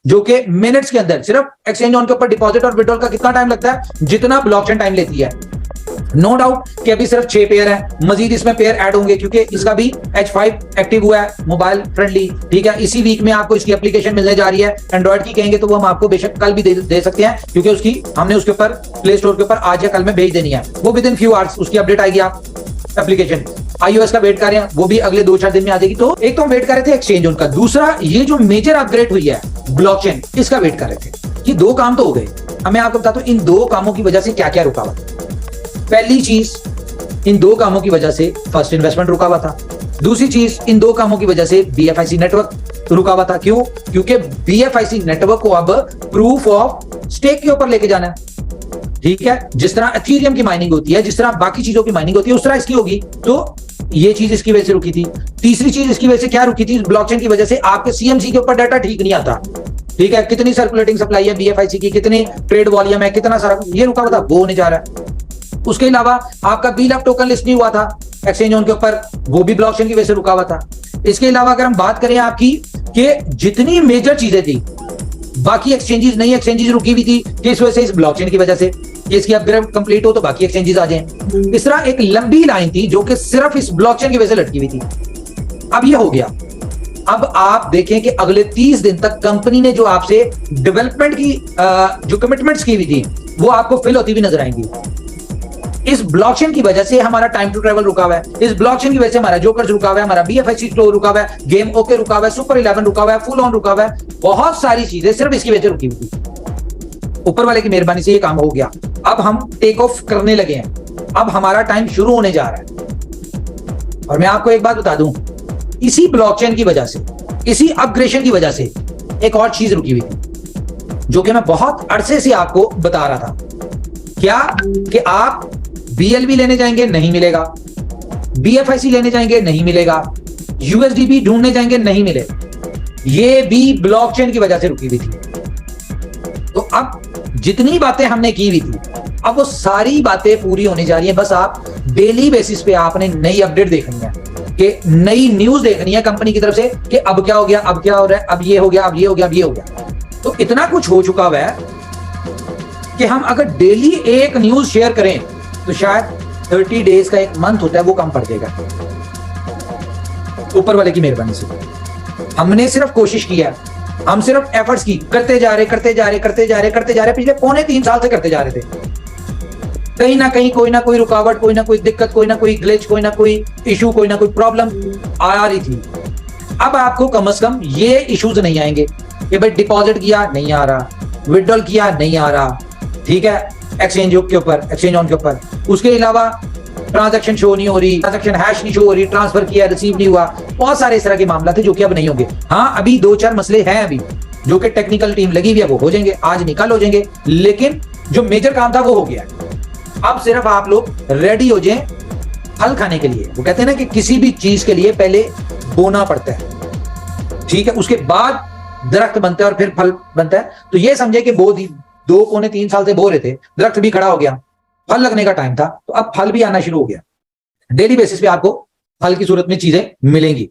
जो कि मिनट्स के अंदर, सिर्फ एक्सचेंज ऑन के ऊपर डिपॉजिट और विड्रॉल का कितना टाइम लगता है, जितना ब्लॉकचेन टाइम लेती है। नो डाउट कि अभी सिर्फ 6 पेयर है, मजीद इसमें पेयर ऐड होंगे क्योंकि इसका भी H5 एक्टिव हुआ है, मोबाइल फ्रेंडली। ठीक है, इसी वीक में आपको इसकी एप्लीकेशन मिलने जा रही है। एंड्रॉइड की कहेंगे तो वो हम आपको बेशक कल भी दे सकते हैं, क्योंकि उसकी हमने उसके ऊपर प्ले स्टोर के ऊपर आज या कल में भेज देनी है। वो विद इन फ्यू आवर्स उसकी अपडेट आएगी। आप एप्लीकेशन iOS का वेट कर रहे हैं, वो भी अगले 2-4 दिन में आ जाएगी। तो एक तो हम वेट कर रहे थे एक्सचेंज उनका, दूसरा ये जो मेजर अपग्रेड हुई है ब्लॉकचेन, इसका वेट कर रहे थे। ये 2 काम तो हो गए। अब मैं आपको बताता हूं इन 2 कामों की वजह से क्या क्या रुका हुआ था। पहली चीज, इन 2 कामों की वजह से फर्स्ट इन्वेस्टमेंट रुका हुआ था। दूसरी चीज, इन 2 कामों की वजह से BFIC नेटवर्क रुका हुआ था। क्यों? क्योंकि BFIC नेटवर्क को अब प्रूफ ऑफ स्टेक के ऊपर लेके जाना है। ठीक है, जिस तरह एथेरियम की माइनिंग होती है, जिस तरह बाकी चीजों की माइनिंग होती है, उस तरह इसकी होगी। तो ये चीज इसकी वजह से रुकी थी। तीसरी चीज इसकी वजह से क्या रुकी थी, ब्लॉकचेन की वजह से आपके CMC के ऊपर डाटा ठीक नहीं आता। ठीक है, कितनी सर्कुलेटिंग सप्लाई है BFIC की, कितनी ट्रेड वॉल्यूम है, कितना सारा, ये रुका हुआ था, वो होने जा रहा है। उसके अलावा आपका BLF टोकन लिस्ट नहीं हुआ था एक्सचेंज ऑन के ऊपर, वो भी ब्लॉकचेन की वजह से रुका हुआ था। इसके अलावा अगर हम बात करें आपकी कि जितनी मेजर चीजें थी, बाकी एक्सचेंजेस, नई एक्सचेंजेस रुकी हुई थी, किस वजह से, इस ब्लॉकचेन की वजह से। इसकी अपग्रेड कंप्लीट हो तो बाकी एक्सचेंजेस आ जाएं। इस तरह एक लंबी लाइन थी जो कि सिर्फ इस ब्लॉकचेन की वजह से लटकी हुई थी। अब ये हो गया। अब आप देखें कि अगले 30 दिन तक कंपनी ने जो आपसे डेवलपमेंट की जो कमिटमेंट्स की हुई थी, वो आपको फिल होती हुई नजर आएंगी। इस ब्लॉकचेन की वजह से हमारा टाइम टू ट्रैवल रुका हुआ है, इस ब्लॉकचेन की वजह से हमारा जोकर्स रुका हुआ है, हमारा BFIC स्टोर रुका हुआ है, गेम ओके रुका हुआ है, सुपर 11 रुका हुआ है, फुल ऑन रुका हुआ है। बहुत सारी चीजें सिर्फ इसकी वजह से रुकी हुई थी। ऊपर वाले की मेहरबानी से ये काम हो गया। अब हम टेक ऑफ करने लगे हैं। अब हमारा टाइम शुरू होने जा रहा है। और मैं आपको एक बात बता दूं, इसी ब्लॉकचेन की वजह से, इसी अपग्रेडेशन की वजह से एक और चीज रुकी हुई थी, जो कि मैं बहुत अरसे से आपको बता रहा था। क्या? कि आप BLV लेने जाएंगे, नहीं मिलेगा। BFIC लेने जाएंगे, नहीं मिलेगा। USDP ढूंढने जाएंगे, नहीं मिलेगा। ये भी ब्लॉकचेन की वजह से रुकी हुई थी। तो अब जितनी बातें हमने की हुई थी, अब वो सारी बातें पूरी होने जा रही हैं। बस आप डेली बेसिस पे आपने नई अपडेट देखनी है, कि नई न्यूज देखनी है कंपनी की तरफ से, कि अब क्या हो गया, अब क्या हो रहा है, अब ये हो गया, अब ये हो गया, अब ये हो गया। तो इतना कुछ हो चुका हुआ है कि हम अगर डेली एक न्यूज शेयर करें तो शायद 30 डेज का, एक मंथ होता है, वो कम पड़ जाएगा। ऊपर वाले की मेहरबानी से हमने सिर्फ कोशिश किया, हम सिर्फ एफर्ट्स की करते जा रहे पिछले 2.5-3 साल से करते जा रहे थे। कहीं ना कहीं कोई ना कोई रुकावट, कोई ना कोई दिक्कत, कोई ना कोई ग्लिच, कोई ना कोई इशू, कोई ना कोई प्रॉब्लम आ रही थी। अब आपको कम से कम ये इश्यूज नहीं आएंगे कि भाई डिपॉजिट किया नहीं आ रहा, विड्रॉल किया नहीं आ रहा। ठीक है, एक्सचेंज के ऊपर, एक्सचेंज ऑन के ऊपर। उसके अलावा ट्रांजैक्शन शो नहीं हो रही, ट्रांजैक्शन हैश नहीं शो हो रही, ट्रांसफर किया रिसीव नहीं हुआ। बहुत सारे इस तरह के मामला थे जो कि अब नहीं होंगे। हाँ, अभी 2-4 मसले हैं अभी जो कि टेक्निकल टीम लगी हुई है, वो हो जाएंगे, आज निकल हो जाएंगे। लेकिन जो मेजर काम था वो हो गया। अब सिर्फ आप लोग रेडी हो जाएं फल खाने के लिए। वो कहते हैं ना कि किसी भी चीज के लिए पहले बोना पड़ता है, ठीक है, उसके बाद दरख्त बनता है और फिर फल बनता है। तो ये समझे कि 2-3 साल से बो रहे थे, दरख्त भी खड़ा हो गया, फल लगने का टाइम था, तो अब फल भी आना शुरू हो गया। डेली बेसिस पे आपको फल की सूरत में चीजें मिलेंगी।